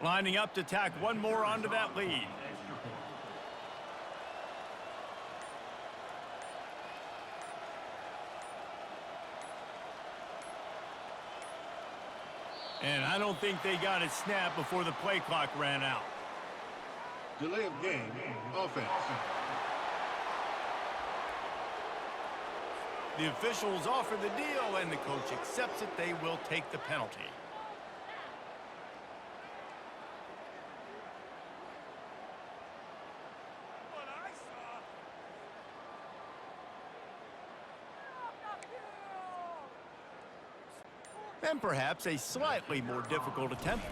Lining up to tack one more onto that lead. And I don't think they got it snapped before the play clock ran out. Delay of game, offense. The officials offer the deal, and the coach accepts it. They will take the penalty. And perhaps a slightly more difficult attempt.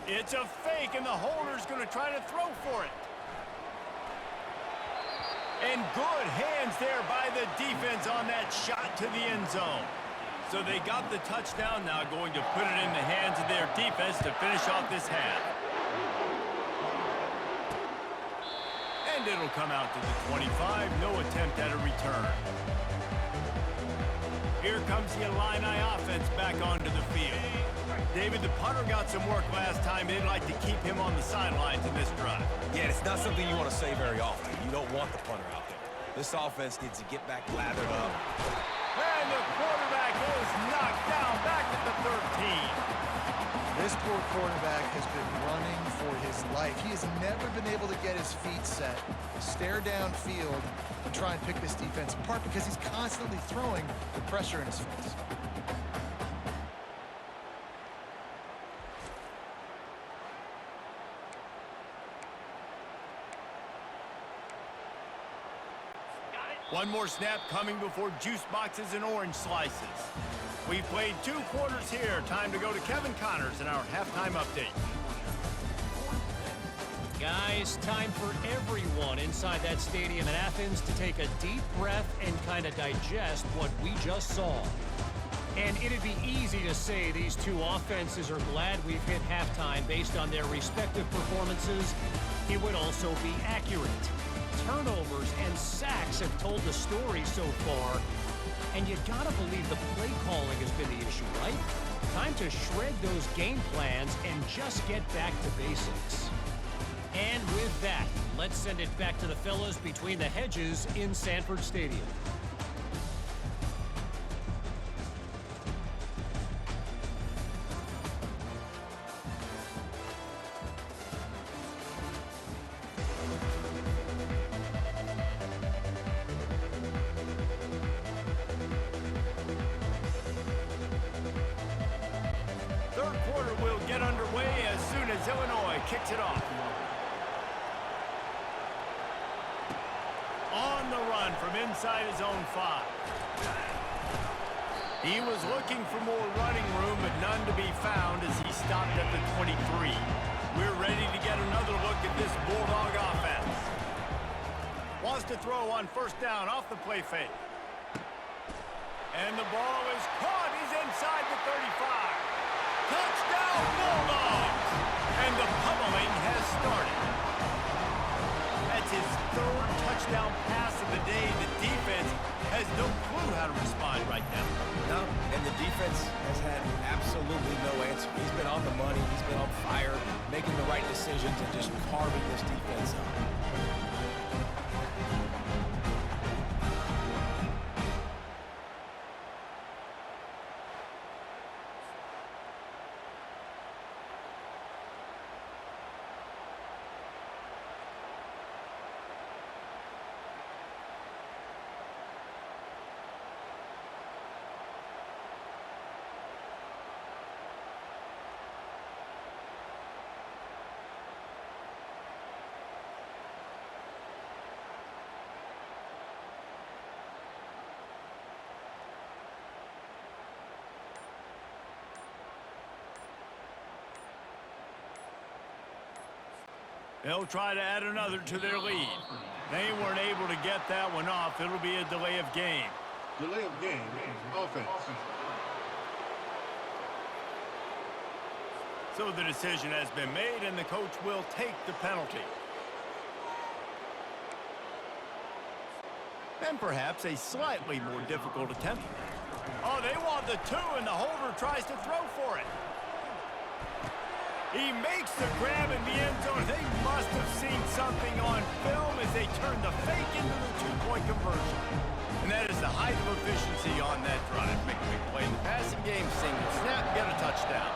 It's a fake, and the holder's going to try to throw for it. And good hands there by the defense on that shot to the end zone. So they got the touchdown, now going to put it in the hands of their defense to finish off this half. And it'll come out to the 25, no attempt at a return. Here comes the Illini offense back onto the field. David, the punter got some work last time. They'd like to keep him on the sidelines in this drive. Yeah, it's not something you want to say very often. You don't want the punter out there. This offense needs to get back lathered up. And the quarterback is knocked down back at the 13. This poor quarterback has been running for his life. He has never been able to get his feet set, stare downfield, and try and pick this defense apart because he's constantly throwing the pressure in his face. One more snap coming before juice boxes and orange slices. We've played 2 quarters here. Time to go to Kevin Connors in our halftime update. Guys, time for everyone inside that stadium in Athens to take a deep breath and kind of digest what we just saw. And it'd be easy to say these 2 offenses are glad we've hit halftime based on their respective performances. It would also be accurate. Turnovers and sacks have told the story so far. And you gotta believe the play calling has been the issue, right? Time to shred those game plans and just get back to basics. And with that, let's send it back to the fellas between the hedges in Sanford Stadium. Third quarter will get underway as soon as Illinois kicks it off. On the run from inside his own 5. He was looking for more running room, but none to be found as he stopped at the 23. We're ready to get another look at this Bulldog offense. Wants to throw on first down off the play fake. And the ball is caught. He's inside the 35. Touchdown, Bulldogs! And the pummeling has started. That's his 3rd touchdown pass of the day. The defense has no clue how to respond right now. No, and the defense has had absolutely no answer. He's been on the money. He's been on fire, making the right decisions and just carving this defense up. They'll try to add another to their lead. They weren't able to get that one off. It'll be a delay of game. Delay of game, offense. So the decision has been made, and the coach will take the penalty. And perhaps a slightly more difficult attempt. Oh, they want the 2, and the holder tries to throw for it. He makes the grab in the end zone. They must have seen something on film as they turned the fake into the two-point conversion. And that is the height of efficiency on that drive. Make a big play in the passing game, single snap, get a touchdown.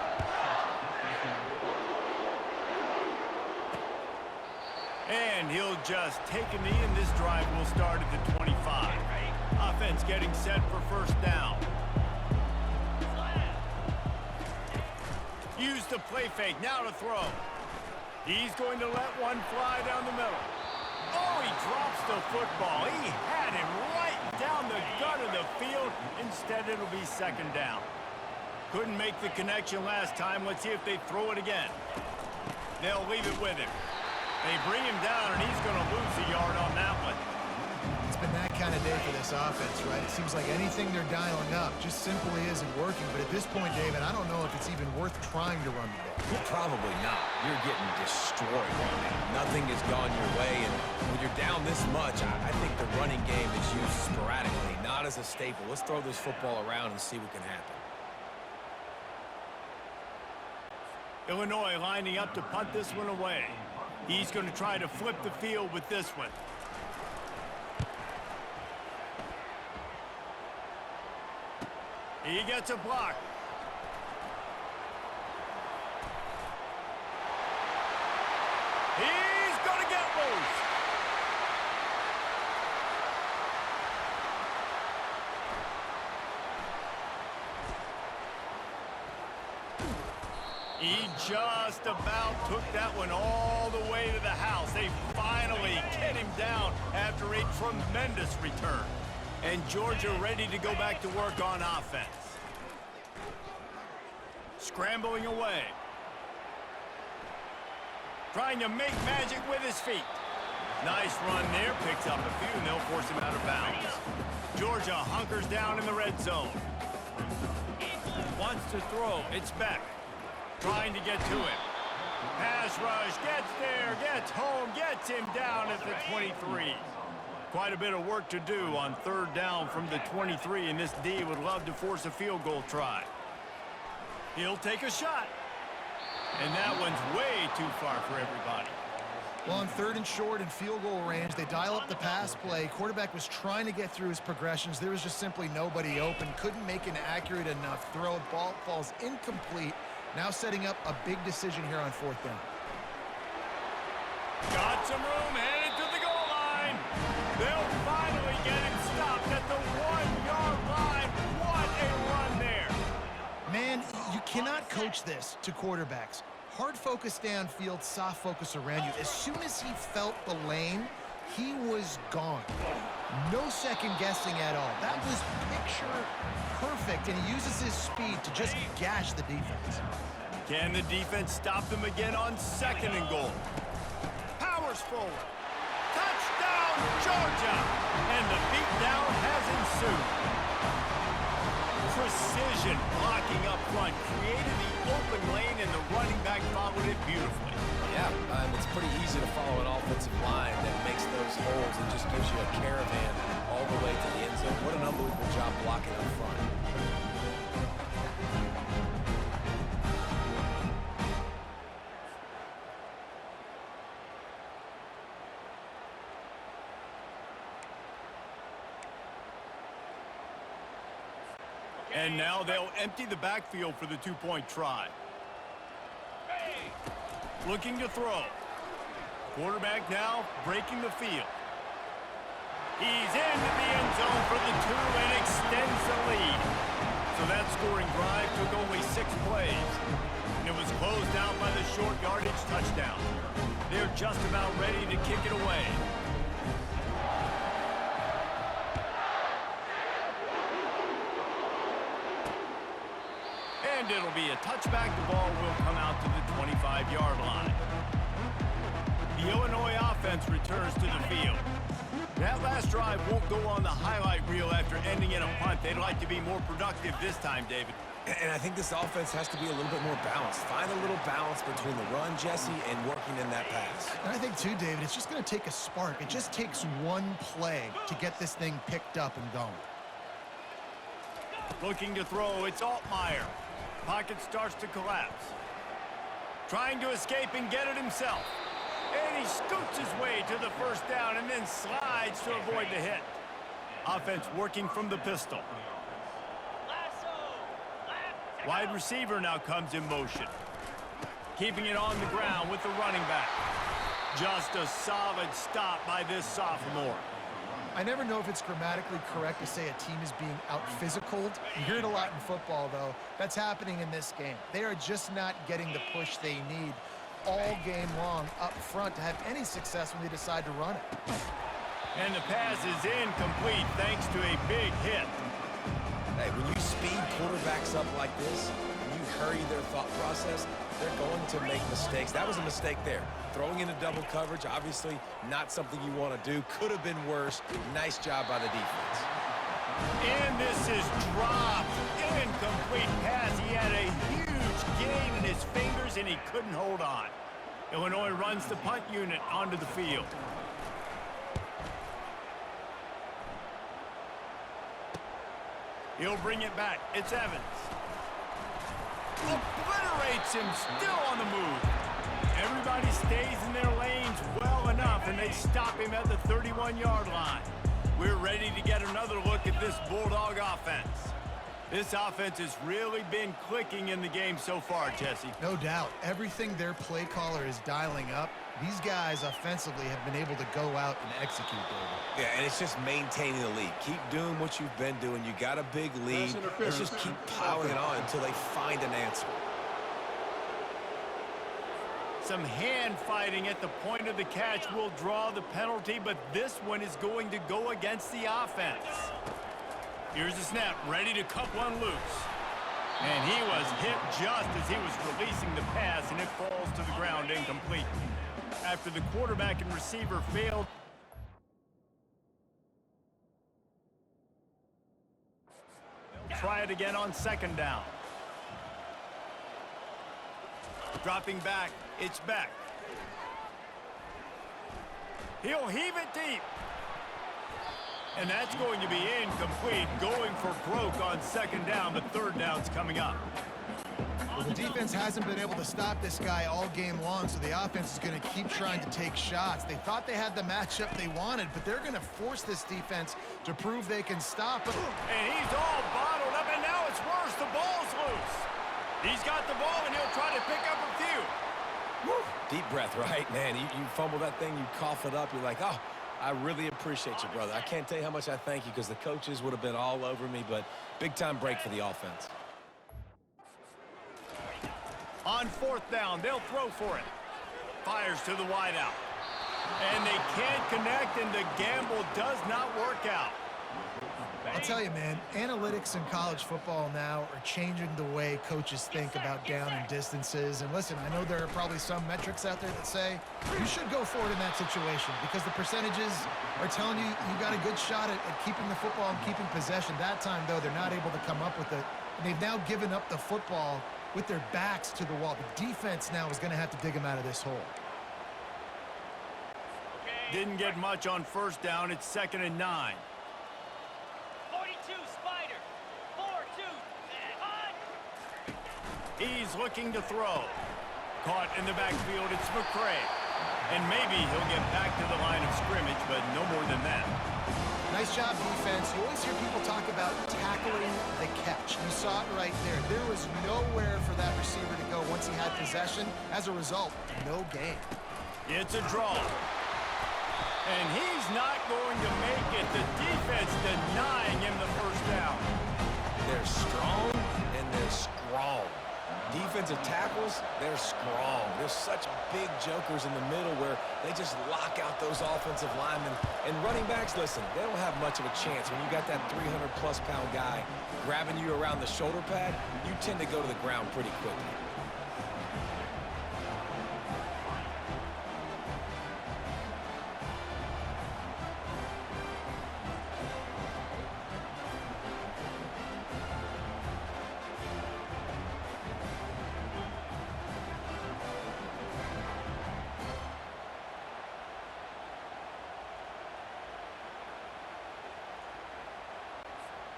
And he'll just take a knee, and this drive will start at the 25. Offense getting set for first down. Use the play fake, now to throw. He's going to let one fly down the middle. Oh, he drops the football. He had him right down the gut of the field. Instead, it'll be second down. Couldn't make the connection last time. Let's see if they throw it again. They'll leave it with him. They bring him down, and he's going to lose a yard on that one. It's been that kind of day for this offense, right? It seems like anything they're dialing up just simply isn't working. But at this point, David, I don't know if it's even worth trying to run the ball. Probably not. You're getting destroyed right now. Nothing has gone your way, and when you're down this much, I think the running game is used sporadically, not as a staple. Let's throw this football around and see what can happen. Illinois lining up to punt this one away. He's going to try to flip the field with this one. He gets a block. He's going to get loose. He just about took that one all the way to the house. They finally get him down after a tremendous return. And Georgia ready to go back to work on offense. Scrambling away. Trying to make magic with his feet. Nice run there. Picks up a few, and they'll force him out of bounds. Georgia hunkers down in the red zone. Wants to throw. It's Beck. Trying to get to him. Pass rush. Gets there. Gets home. Gets him down at the 23. Quite a bit of work to do on third down from the 23, and this D would love to force a field goal try. He'll take a shot. And that one's way too far for everybody. Well, on third and short and field goal range, they dial up the pass play. Quarterback was trying to get through his progressions. There was just simply nobody open. Couldn't make an accurate enough throw. Ball falls incomplete. Now setting up a big decision here on fourth down. Got some room, headed to the goal line. They'll finally get him stopped at the 1-yard line. What a run there. Man, you cannot coach this to quarterbacks. Hard focus downfield, soft focus around you. As soon as he felt the lane, he was gone. No second guessing at all. That was picture perfect, and he uses his speed to just gash the defense. Can the defense stop them again on second and goal? Powers forward. Touchdown, Georgia! And the beatdown has ensued. Precision blocking up front created the open lane, and the running back followed it beautifully. Yeah, it's pretty easy to follow an offensive line that makes those holes and just gives you a caravan all the way to the end zone. What an unbelievable job blocking up front. And now they'll empty the backfield for the two-point try. Looking to throw. Quarterback now breaking the field. He's into the end zone for the 2 and extends the lead. So that scoring drive took only 6 plays. And it was closed out by the short yardage touchdown. They're just about ready to kick it away. And it'll be a touchback. The ball will come out to the 25-yard line. The Illinois offense returns to the field. That last drive won't go on the highlight reel after ending in a punt. They'd like to be more productive this time, David. And I think this offense has to be a little bit more balanced. Find a little balance between the run, Jesse, and working in that pass. And I think, too, David, it's just going to take a spark. It just takes one play to get this thing picked up and going. Looking to throw, it's Altmaier. Pocket starts to collapse. Trying to escape and get it himself. And he scoots his way to the first down and then slides to avoid the hit. Offense working from the pistol. Wide receiver now comes in motion. Keeping it on the ground with the running back. Just a solid stop by this sophomore. I never know if it's grammatically correct to say a team is being out-physicaled. You hear it a lot in football, though. That's happening in this game. They are just not getting the push they need all game long up front to have any success when they decide to run it. And the pass is incomplete thanks to a big hit. Hey, when you speed quarterbacks up like this, when you hurry their thought process, they're going to make mistakes. That was a mistake there. Throwing into double coverage, obviously not something you want to do. Could have been worse. Nice job by the defense. And this is dropped. Incomplete pass. He had a huge gain in his fingers, and he couldn't hold on. Illinois runs the punt unit onto the field. He'll bring it back. It's Evans. Obliterates him, still on the move. Everybody stays in their lanes well enough, and they stop him at the 31-yard line. We're ready to get another look at this Bulldog offense. This offense has really been clicking in the game so far, Jesse. No doubt. Everything their play caller is dialing up, these guys offensively have been able to go out and execute, David. Yeah, and it's just maintaining the lead. Keep doing what you've been doing. You got a big lead. Let's just keep piling it on until they find an answer. Some hand fighting at the point of the catch will draw the penalty, but this one is going to go against the offense. Here's the snap, ready to cut one loose. And he was hit just as he was releasing the pass, and it falls to the ground incomplete. After the quarterback and receiver failed. Try it again on second down. Dropping back, it's Beck. He'll heave it deep. And that's going to be incomplete, going for broke on second down, but third down's coming up. Well, the defense hasn't been able to stop this guy all game long, so the offense is going to keep trying to take shots. They thought they had the matchup they wanted, but they're going to force this defense to prove they can stop him. And he's all bottled up, and now it's worse. The ball's loose. He's got the ball, and he'll try to pick up a few. Woo. Deep breath, right? Man, you fumble that thing, you cough it up, you're like, oh, I really appreciate you, brother. I can't tell you how much I thank you because the coaches would have been all over me, but big-time break for the offense. On fourth down, they'll throw for it. Fires to the wideout. And they can't connect, and the gamble does not work out. I'll tell you, man, analytics in college football now are changing the way coaches think about down and distances. And listen, I know there are probably some metrics out there that say you should go for it in that situation because the percentages are telling you you got a good shot at keeping the football and keeping possession. That time, though, they're not able to come up with it. And they've now given up the football with their backs to the wall. The defense now is going to have to dig them out of this hole. Didn't get much on first down. It's 2nd and 9. 42, Spider. 4-2. He's looking to throw. Caught in the backfield, it's McCray. And maybe he'll get back to the line of scrimmage, but no more than that. Nice job, defense. You always hear people talk about tackling the catch. You saw it right there. There was nowhere for that receiver to go once he had possession. As a result, no gain. It's a draw. And he's not going to make it. The defense denying him the first down. They're strong and they're strong. Defensive tackles, they're strong. There's such big jokers in the middle where they just lock out those offensive linemen. And running backs, listen, they don't have much of a chance. When you got that 300-plus pound guy grabbing you around the shoulder pad, you tend to go to the ground pretty quickly.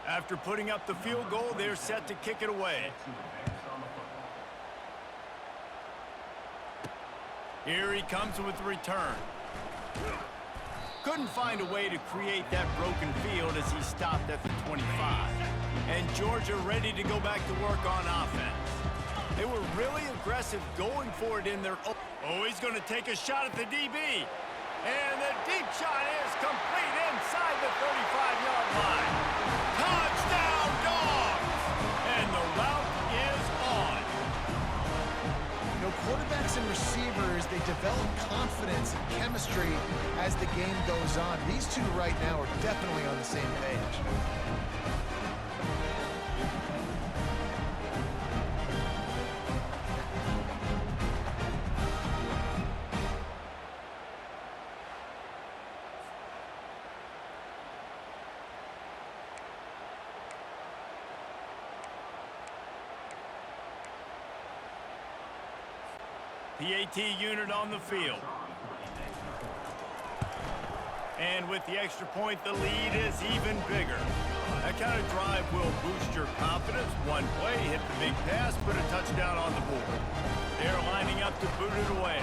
After putting up the field goal, they're set to kick it away. Here he comes with the return. Couldn't find a way to create that broken field as he stopped at the 25. And Georgia ready to go back to work on offense. They were really aggressive going for it in their... Oh, he's going to take a shot at the DB. And the deep shot is complete inside the 35-yard line. Touchdown, Dogs! And the route is on. You know, quarterbacks and receivers, they develop confidence and chemistry as the game goes on. These two right now are definitely on the same page. The AT unit on the field. And with the extra point, the lead is even bigger. That kind of drive will boost your confidence. One play, hit the big pass, put a touchdown on the board. They're lining up to boot it away.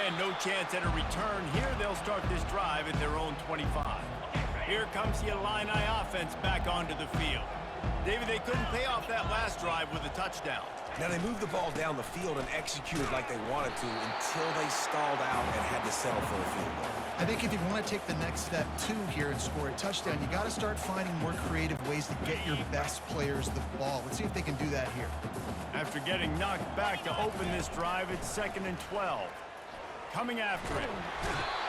And no chance at a return here. They'll start this drive at their own 25. Here comes the Illini offense back onto the field. David, they couldn't pay off that last drive with a touchdown. Now, they moved the ball down the field and executed like they wanted to until they stalled out and had to settle for a field goal. I think if you want to take the next step, too, here and score a touchdown, you got to start finding more creative ways to get your best players the ball. Let's see if they can do that here. After getting knocked back to open this drive, it's 2nd and 12. Coming after it.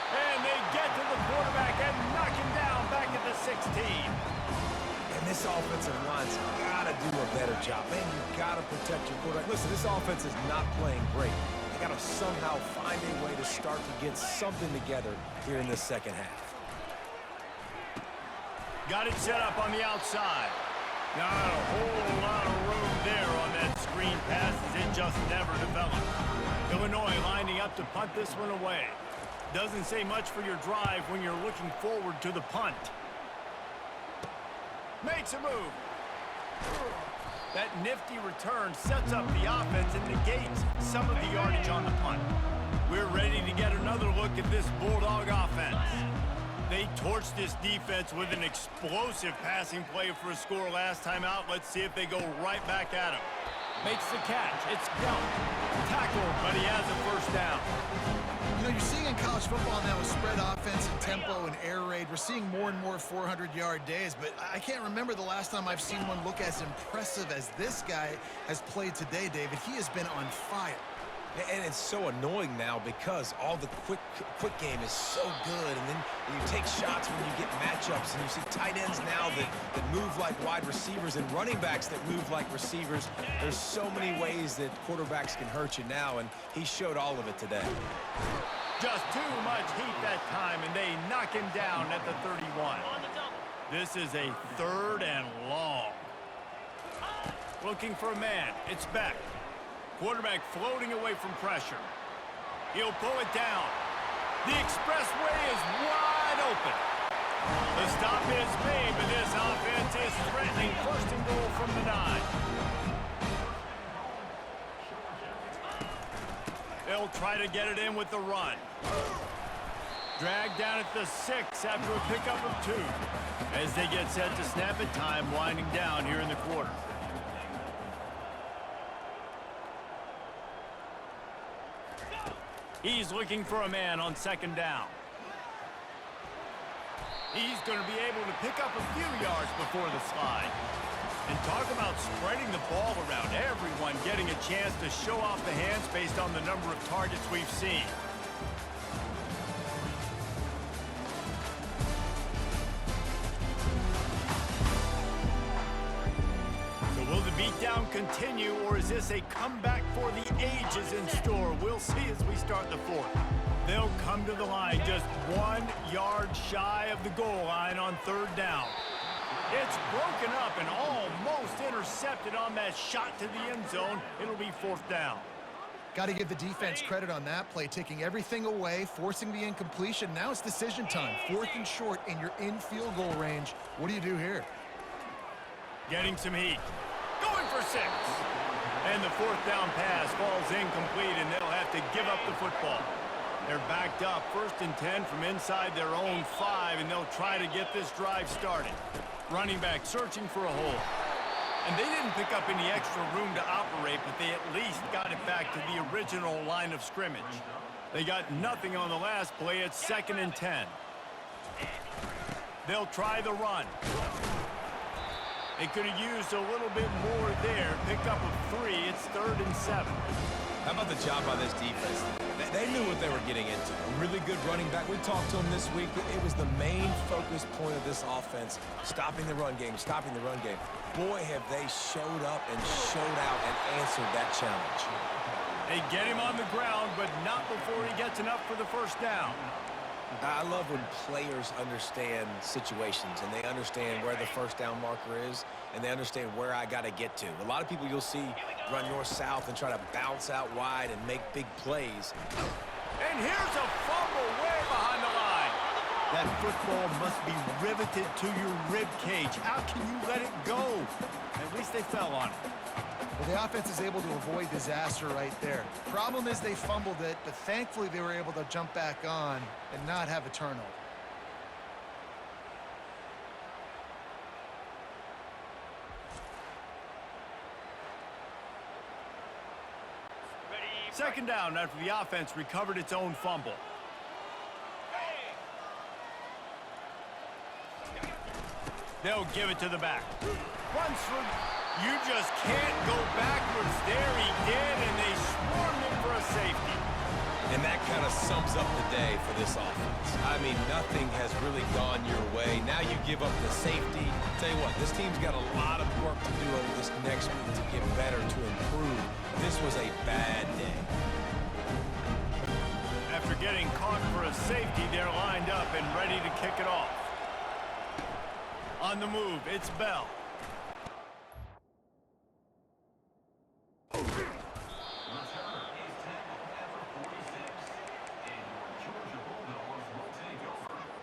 And they get to the quarterback and knock him down back at the 16. And this offensive line's got to do a better job. Man, you got to protect your quarterback. Listen, this offense is not playing great. They got to somehow find a way to start to get something together here in this second half. Got it set up on the outside. Not a whole lot of room there on that screen pass as it just never developed. Illinois lining up to punt this one away. Doesn't say much for your drive when you're looking forward to the punt. Makes a move. That nifty return sets up the offense and negates some of the yardage on the punt. We're ready to get another look at this Bulldog offense. They torched this defense with an explosive passing play for a score last time out. Let's see if they go right back at him. Makes the catch. It's done. Tackled, but he has a first down. You know, you're seeing in college football now with spread offense and tempo and air raid, we're seeing more and more 400-yard days, but I can't remember the last time I've seen one look as impressive as this guy has played today, David. He has been on fire. And it's so annoying now because all the quick game is so good, and then you take shots when you get matchups, and you see tight ends now that move like wide receivers and running backs that move like receivers. There's so many ways that quarterbacks can hurt you now, and he showed all of it today. Just too much heat that time, and they knock him down at the 31. This is a 3rd and long. Looking for a man. It's Beck. Quarterback floating away from pressure. He'll pull it down. The expressway is wide open. The stop is made, but this offense is threatening 1st and goal from the 9. They'll try to get it in with the run. Dragged down at the 6 after a pickup of 2. As they get set to snap it, time winding down here in the quarter. He's looking for a man on 2nd down. He's going to be able to pick up a few yards before the slide. And talk about spreading the ball around. Everyone getting a chance to show off the hands based on the number of targets we've seen. So will the beatdown continue, or is this a comeback for the ages in store? We'll see as we start the 4th. They'll come to the line just 1 yard shy of the goal line on 3rd down. It's broken up and almost intercepted on that shot to the end zone. It'll be 4th down. Got to give the defense credit on that play, taking everything away, forcing the incompletion. Now it's decision time. 4th and short, and you're in field goal range. What do you do here? Getting some heat. Going for 6. And the 4th down pass falls incomplete, and they'll have to give up the football. They're backed up, 1st and 10 from inside their own 5, and they'll try to get this drive started. Running back searching for a hole. And they didn't pick up any extra room to operate, but they at least got it back to the original line of scrimmage. They got nothing on the last play. It's 2nd and 10. They'll try the run. They could have used a little bit more there. Picked up a 3. It's 3rd and 7. How about the job by this defense? They knew what they were getting into. A really good running back. We talked to him this week. It was the main focus point of this offense, stopping the run game, stopping the run game. Boy, have they showed up and showed out and answered that challenge. They get him on the ground, but not before he gets enough for the 1st down. I love when players understand situations and they understand where the 1st down marker is and they understand where I got to get to. A lot of people you'll see run north-south and try to bounce out wide and make big plays. And here's a fumble way behind the line. That football must be riveted to your rib cage. How can you let it go? At least they fell on it. Well, the offense is able to avoid disaster right there. Problem is they fumbled it, but thankfully they were able to jump back on and not have a turnover. Ready, 2nd down after the offense recovered its own fumble. They'll give it to the back. Runs for... You just can't go backwards there. He did, and they swarmed him for a safety. And that kind of sums up the day for this offense. I mean, nothing has really gone your way. Now you give up the safety. Tell you what, this team's got a lot of work to do over this next week to get better, to improve. This was a bad day. After getting caught for a safety, they're lined up and ready to kick it off. On the move, it's Bell.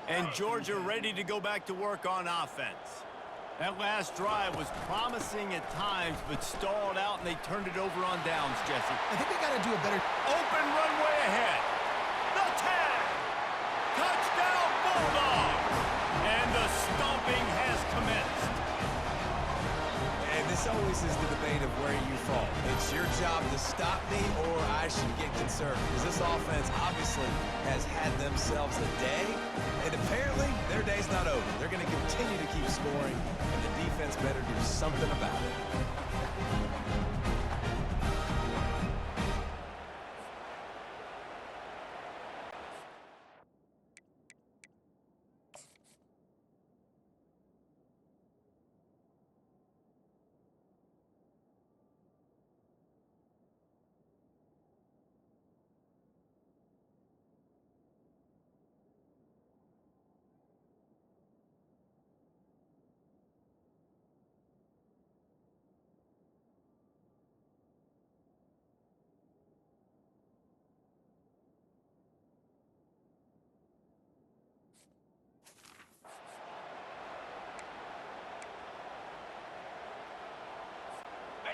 And Georgia ready to go back to work on offense. That last drive was promising at times, but stalled out, and they turned it over on downs, Jesse. I think they got to do a better... Open runway ahead. The tag. Touchdown, Bulldogs. And the stomping has commenced. And this always is the debate of where you fall. It's your job to stop me, or I should get concerned. Because this offense obviously has had themselves a day, and apparently their day's not over. They're going to continue to keep scoring, and the defense better do something about it.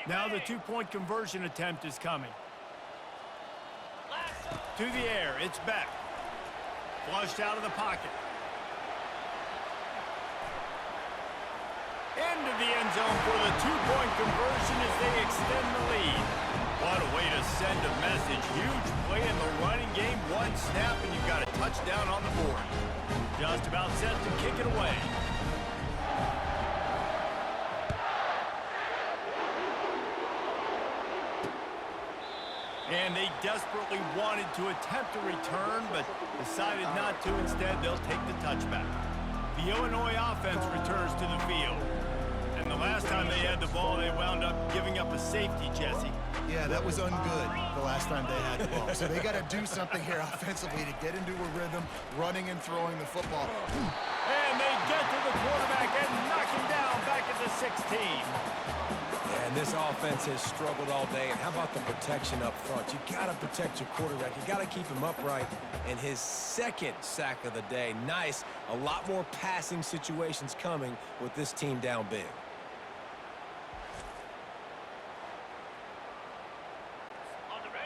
Now the two-point conversion attempt is coming. To the air, it's Beck. Flushed out of the pocket. Into the end zone for the two-point conversion as they extend the lead. What a way to send a message. Huge play in the running game. One snap and you've got a touchdown on the board. Just about set to kick it away. And they desperately wanted to attempt a return, but decided not to. Instead, they'll take the touchback. The Illinois offense returns to the field. And the last time they had the ball, they wound up giving up a safety, Jesse. Yeah, that was ungood the last time they had the ball. So they got to do something here offensively to get into a rhythm, running and throwing the football. And they get to the quarterback and knock him down back at the 16. And this offense has struggled all day. And how about the protection up front? You got to protect your quarterback. You got to keep him upright. And his second sack of the day. Nice. A lot more passing situations coming with this team down big.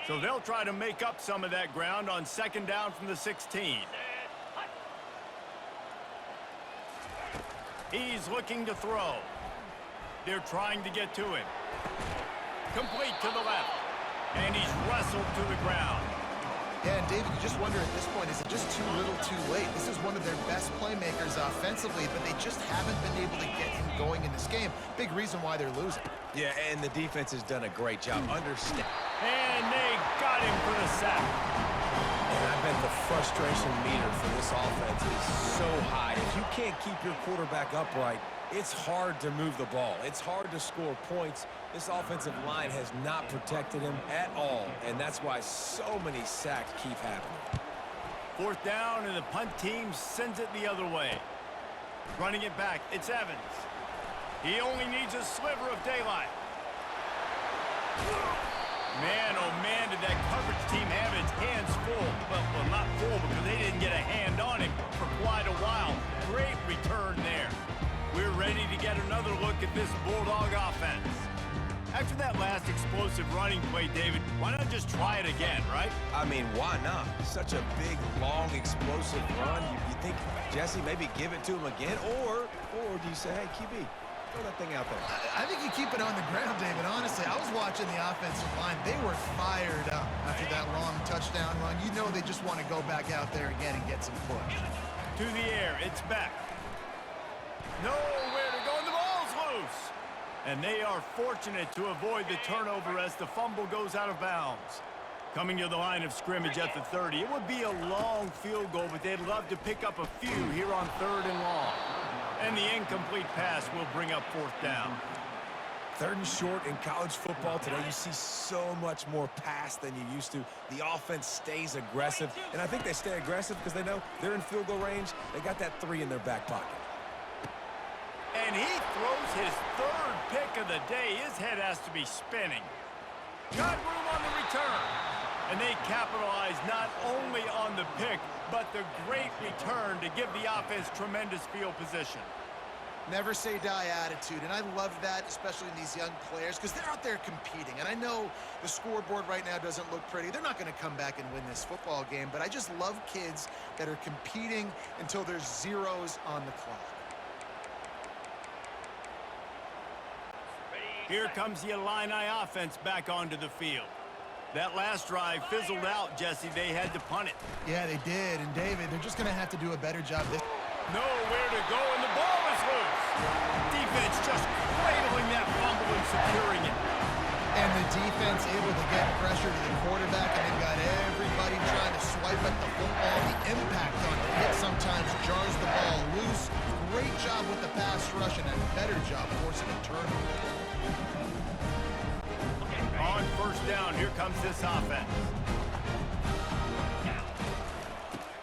So they'll try to make up some of that ground on second down from the 16. He's looking to throw. They're trying to get to him. Complete to the left. And he's wrestled to the ground. Yeah, and David, you just wonder at this point, is it just too little too late? This is one of their best playmakers offensively, but they just haven't been able to get him going in this game. Big reason why they're losing. Yeah, and the defense has done a great job understanding. And they got him for the sack. And I bet the frustration meter for this offense is so high. If you can't keep your quarterback upright, it's hard to move the ball. It's hard to score points. This offensive line has not protected him at all, and that's why so many sacks keep happening. Fourth down, and the punt team sends it the other way. Running it back, it's Evans. He only needs a sliver of daylight. Man, oh man, did that coverage team have its hands full. Well, not full because they didn't get a hand on him for quite a while. Great return there. We're ready to get another look at this Bulldog offense. After that last explosive running play, David, why not just try it again, right? I mean, why not? Such a big, long, explosive run. You think, Jesse, maybe give it to him again? Or do you say, hey, QB, throw that thing out there? I think you keep it on the ground, David. Honestly, I was watching the offensive line. They were fired up after that long touchdown run. You know they just want to go back out there again and get some push. To the air, it's back. Nowhere to go, and the ball's loose. And they are fortunate to avoid the turnover as the fumble goes out of bounds. Coming to the line of scrimmage at the 30. It would be a long field goal, but they'd love to pick up a few here on 3rd and long. And the incomplete pass will bring up 4th down. 3rd and short in college football today. You see so much more pass than you used to. The offense stays aggressive, and I think they stay aggressive because they know they're in field goal range. They got that 3 in their back pocket. And he throws his 3rd pick of the day. His head has to be spinning. Got room on the return. And they capitalize not only on the pick, but the great return to give the offense tremendous field position. Never say die attitude, and I love that, especially in these young players, because they're out there competing. And I know the scoreboard right now doesn't look pretty. They're not going to come back and win this football game, but I just love kids that are competing until there's zeros on the clock. Here comes the Illini offense back onto the field. That last drive fizzled out, Jesse. They had to punt it. Yeah, they did. And, David, they're just going to have to do a better job this. Nowhere to go, and the ball is loose. Defense just cradling that fumble and securing it. And the defense able to get pressure to the quarterback, and they've got everybody trying to swipe at the football. The impact on the hit sometimes jars the ball loose. Great job with the pass rush and a better job forcing a turnover. On 1st down, here comes this offense.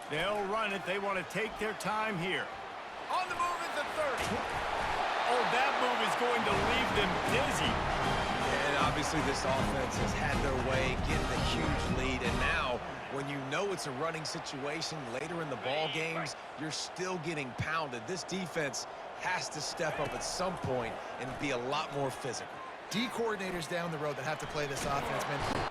They'll run it. They want to take their time here. On the move at the 30. Oh, that move is going to leave them dizzy. And obviously this offense has had their way, getting a huge lead. And now, when you know it's a running situation later in the ball games, you're still getting pounded. This defense has to step up at some point and be a lot more physical. D coordinators down the road that have to play this offense, man.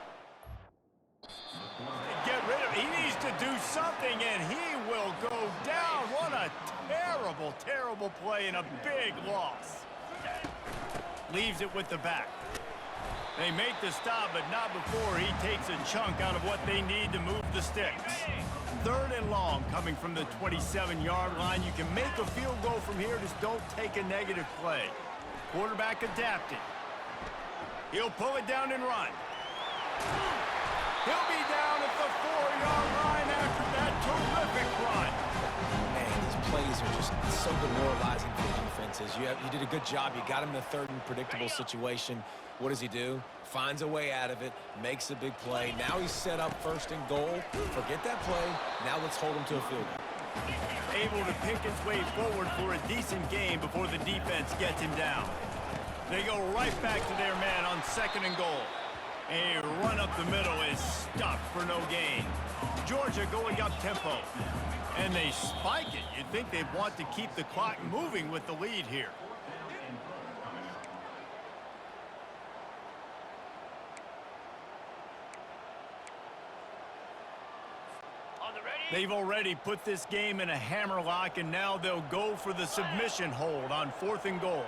Get rid of him. He needs to do something, and he will go down. What a terrible, terrible play and a big loss. Leaves it with the back. They make the stop, but not before he takes a chunk out of what they need to move the sticks. 3rd and long coming from the 27-yard line. You can make a field goal from here. Just don't take a negative play. Quarterback adapted. He'll pull it down and run. He'll be down at the 4-yard line after that terrific run. Man, these plays are just so demoralizing for defenses. You did a good job. You got him in a 3rd and predictable situation. What does he do? Finds a way out of it, makes a big play. Now he's set up 1st and goal. Forget that play. Now let's hold him to a field goal. Able to pick his way forward for a decent game before the defense gets him down. They go right back to their man on 2nd and goal. A run up the middle is stuffed for no gain. Georgia going up tempo. And they spike it. You'd think they'd want to keep the clock moving with the lead here. They've already put this game in a hammerlock, and now they'll go for the submission hold on 4th and goal.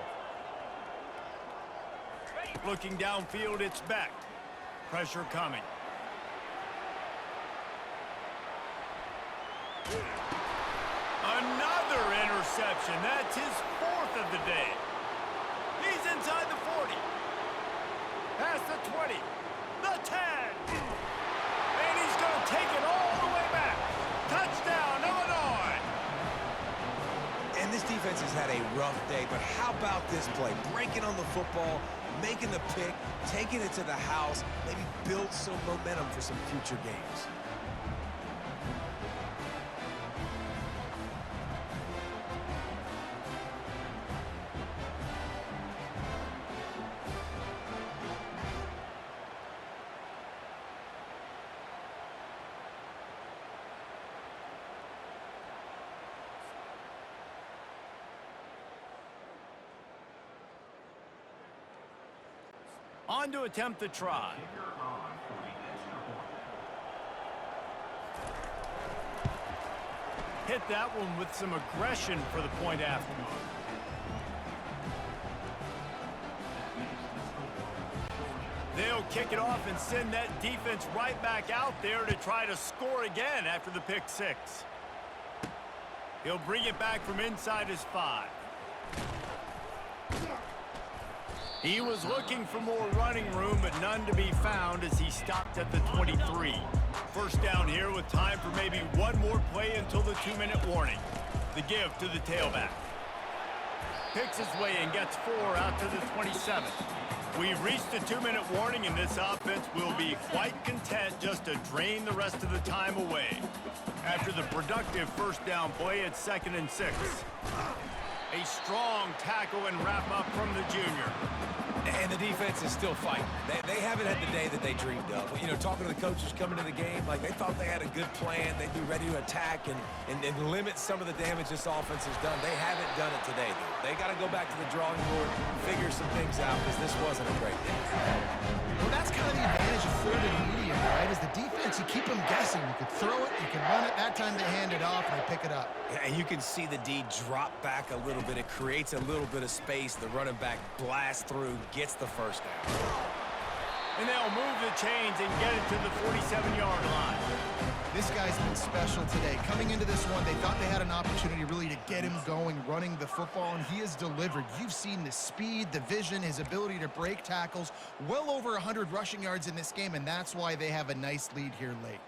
Looking downfield, it's Beck. Pressure coming. Another interception. That's his 4th of the day. He's inside the 40. Past the 20. The 10. And he's going to take it all the way back. Touchdown, Illinois. And this defense has had a rough day, but how about this play? Breaking on the football, making the pick, taking it to the house, maybe build some momentum for some future games. On to attempt the try. Hit that one with some aggression for the point after. They'll kick it off and send that defense right back out there to try to score again after the pick 6. He'll bring it back from inside his 5. He was looking for more running room, but none to be found as he stopped at the 23. First down here with time for maybe one more play until the 2-minute warning. The give to the tailback. Picks his way and gets 4 out to the 27. We've reached the 2-minute warning, and this offense will be quite content just to drain the rest of the time away. After the productive first down play, it's 2nd and 6. A strong tackle and wrap-up from the junior. And the defense is still fighting. They haven't had the day that they dreamed of. You know, talking to the coaches coming to the game, like they thought they had a good plan. They'd be ready to attack and limit some of the damage this offense has done. They haven't done it today, though. They got to go back to the drawing board, figure some things out, because this wasn't a great day. Well, that's kind of the advantage of 3rd and medium, right? Is the defense, you keep them guessing. You can throw it, you can run it. That time they hand it off and they pick it up. And you can see the D drop back a little bit. It creates a little bit of space. The running back blasts through, gets the first down. And they'll move the chains and get it to the 47-yard line. This guy's been special today. Coming into this one, they thought they had an opportunity really to get him going, running the football, and he has delivered. You've seen the speed, the vision, his ability to break tackles. Well over 100 rushing yards in this game, and that's why they have a nice lead here late.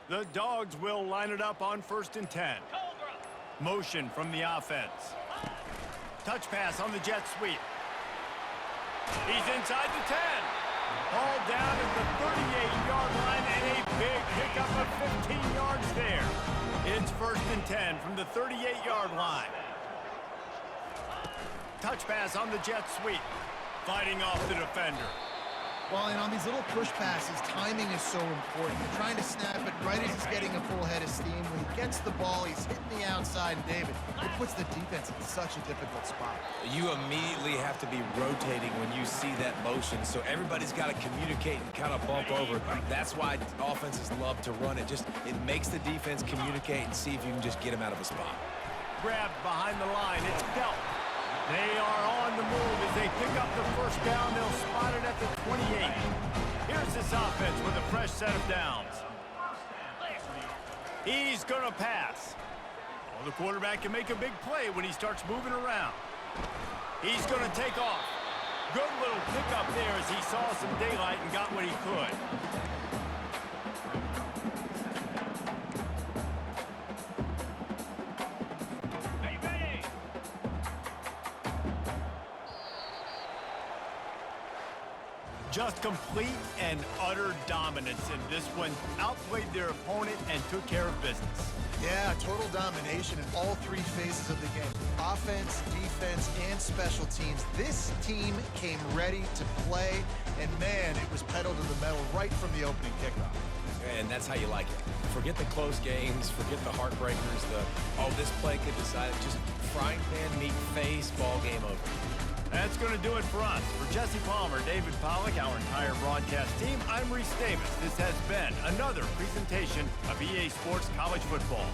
The Dogs will line it up on 1st and 10. Motion from the offense. Touch pass on the jet sweep. He's inside the 10. Ball down at the 38-yard line and a big pickup of 15 yards there. It's 1st and 10 from the 38-yard line. Touch pass on the jet sweep. Fighting off the defender. Well, and on these little push passes, timing is so important. You're trying to snap it right as he's getting a full head of steam. When he gets the ball, he's hitting the outside, and David, it puts the defense in such a difficult spot. You immediately have to be rotating when you see that motion, so everybody's got to communicate and kind of bump over. That's why offenses love to run it. It makes the defense communicate and see if you can just get him out of a spot. Grabbed behind the line. It's Belt. They are on the move as they pick up the first down. They'll spot it at the 28. Here's this offense with a fresh set of downs. He's going to pass. Well, the quarterback can make a big play when he starts moving around. He's going to take off. Good little pickup there as he saw some daylight and got what he could. Just complete and utter dominance in this one. Outplayed their opponent and took care of business. Yeah, total domination in all 3 phases of the game. Offense, defense, and special teams. This team came ready to play, and man, it was pedal to the metal right from the opening kickoff. And that's how you like it. Forget the close games, forget the heartbreakers, this play could decide it. Just frying pan meet face, ball game over. That's going to do it for us. For Jesse Palmer, David Pollack, our entire broadcast team, I'm Reese Davis. This has been another presentation of EA Sports College Football.